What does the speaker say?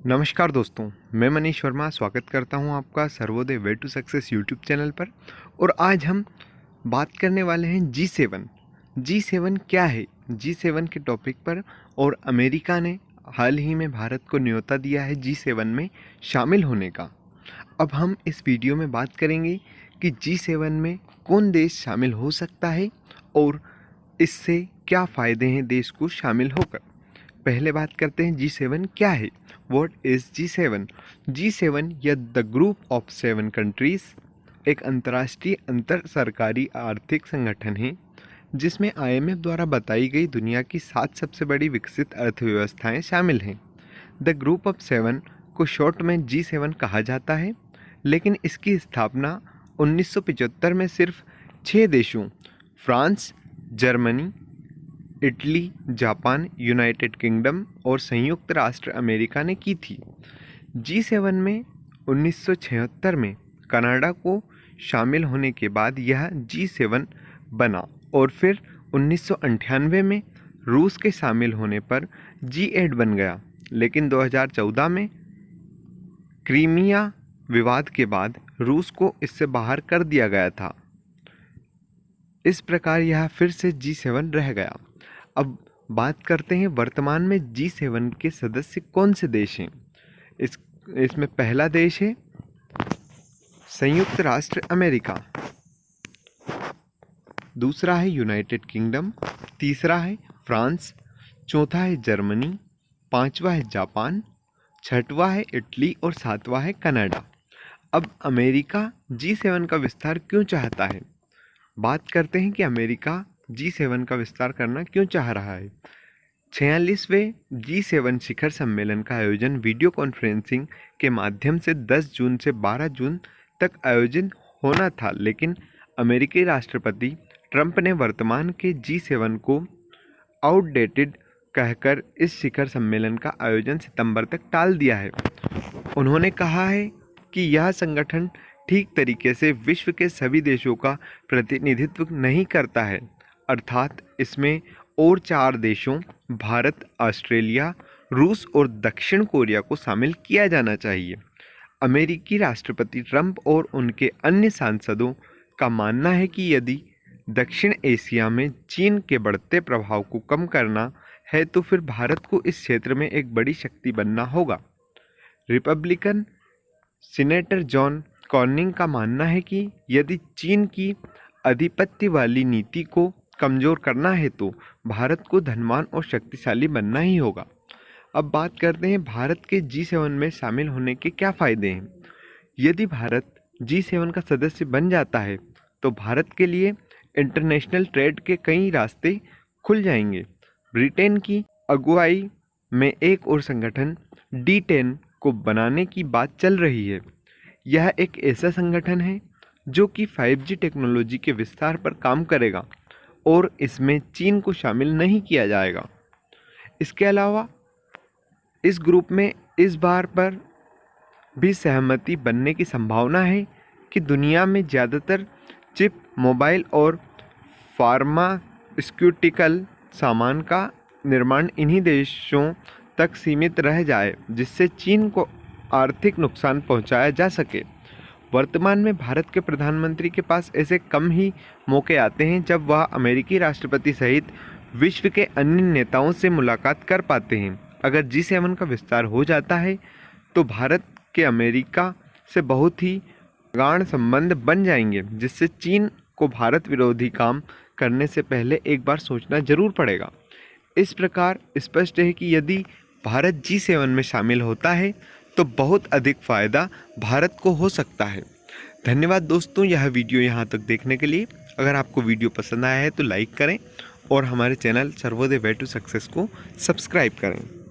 नमस्कार दोस्तों, मैं मनीष वर्मा स्वागत करता हूं आपका Sarvodaya way to success YouTube channel पर। और आज हम बात करने वाले हैं जी7 क्या है, जी7 के टॉपिक पर। और अमेरिका ने हाल ही में भारत को न्योता दिया है जी7 में शामिल होने का। अब हम इस वीडियो में बात करेंगे कि जी7 में कौन देश शामिल हो सकता है और इससे क्या फ़ायदे हैं देश को शामिल होकर। पहले बात करते हैं जी7 क्या है। What is G seven? जी7 या द ग्रुप ऑफ 7 कंट्रीज़ एक अंतर्राष्ट्रीय अंतर सरकारी आर्थिक संगठन है जिसमें IMF द्वारा बताई गई दुनिया की 7 सबसे बड़ी विकसित अर्थव्यवस्थाएं शामिल हैं। द ग्रुप ऑफ 7 को शॉर्ट में जी7 कहा जाता है, लेकिन इसकी स्थापना 1975 में सिर्फ 6 देशों France, Germany, Italy, Japan, United kingdom और संयुक्त राष्ट्र अमेरिका ने की थी। जी7 में 1976 में कनाडा को शामिल होने के बाद यह जी7 बना और फिर 1998 में रूस के शामिल होने पर जी8 बन गया। लेकिन 2014 में क्रीमिया विवाद के बाद रूस को इससे बाहर कर दिया गया था। इस प्रकार यह फिर से जी7 रह गया। अब बात करते हैं वर्तमान में जी7 के सदस्य कौन से देश हैं। इसमें पहला देश है संयुक्त राष्ट्र अमेरिका, दूसरा है यूनाइटेड किंगडम, तीसरा है फ्रांस, चौथा है जर्मनी, पांचवा है जापान, छठवां है इटली और सातवां है कनाडा। अब अमेरिका जी7 का विस्तार क्यों चाहता है। बात करते हैं कि अमेरिका जी7 का विस्तार करना क्यों चाह रहा है। 46वें जी7 शिखर सम्मेलन का आयोजन वीडियो कॉन्फ्रेंसिंग के माध्यम से 10 जून से 12 जून तक आयोजित होना था, लेकिन अमेरिकी राष्ट्रपति ट्रंप ने वर्तमान के जी7 को आउटडेटेड कहकर इस शिखर सम्मेलन का आयोजन सितंबर तक टाल दिया है। उन्होंने कहा है कि यह संगठन ठीक तरीके से विश्व के सभी देशों का प्रतिनिधित्व नहीं करता है, अर्थात इसमें और 4 देशों भारत, ऑस्ट्रेलिया, रूस और दक्षिण कोरिया को शामिल किया जाना चाहिए। अमेरिकी राष्ट्रपति ट्रंप और उनके अन्य सांसदों का मानना है कि यदि दक्षिण एशिया में चीन के बढ़ते प्रभाव को कम करना है तो फिर भारत को इस क्षेत्र में एक बड़ी शक्ति बनना होगा। रिपब्लिकन सीनेटर जॉन कॉर्निंग का मानना है कि यदि चीन की आधिपत्य वाली नीति को कमज़ोर करना है तो भारत को धनवान और शक्तिशाली बनना ही होगा। अब बात करते हैं भारत के जी7 में शामिल होने के क्या फ़ायदे हैं। यदि भारत जी7 का सदस्य बन जाता है तो भारत के लिए इंटरनेशनल ट्रेड के कई रास्ते खुल जाएंगे। ब्रिटेन की अगुवाई में एक और संगठन D10 को बनाने की बात चल रही है। यह एक ऐसा संगठन है जो कि 5G टेक्नोलॉजी के विस्तार पर काम करेगा और इसमें चीन को शामिल नहीं किया जाएगा। इसके अलावा इस ग्रुप में इस बार पर भी सहमति बनने की संभावना है कि दुनिया में ज़्यादातर चिप, मोबाइल और फार्मास्यूटिकल सामान का निर्माण इन्हीं देशों तक सीमित रह जाए, जिससे चीन को आर्थिक नुकसान पहुंचाया जा सके। वर्तमान में भारत के प्रधानमंत्री के पास ऐसे कम ही मौके आते हैं जब वह अमेरिकी राष्ट्रपति सहित विश्व के अन्य नेताओं से मुलाकात कर पाते हैं। अगर जी7 का विस्तार हो जाता है तो भारत के अमेरिका से बहुत ही गाढ़ संबंध बन जाएंगे, जिससे चीन को भारत विरोधी काम करने से पहले एक बार सोचना जरूर पड़ेगा। इस प्रकार स्पष्ट है कि यदि भारत जी7 में शामिल होता है तो बहुत अधिक फ़ायदा भारत को हो सकता है। धन्यवाद दोस्तों, यह वीडियो यहाँ तक देखने के लिए। अगर आपको वीडियो पसंद आया है तो लाइक करें और हमारे channel Sarvodaya way to success को सब्सक्राइब करें।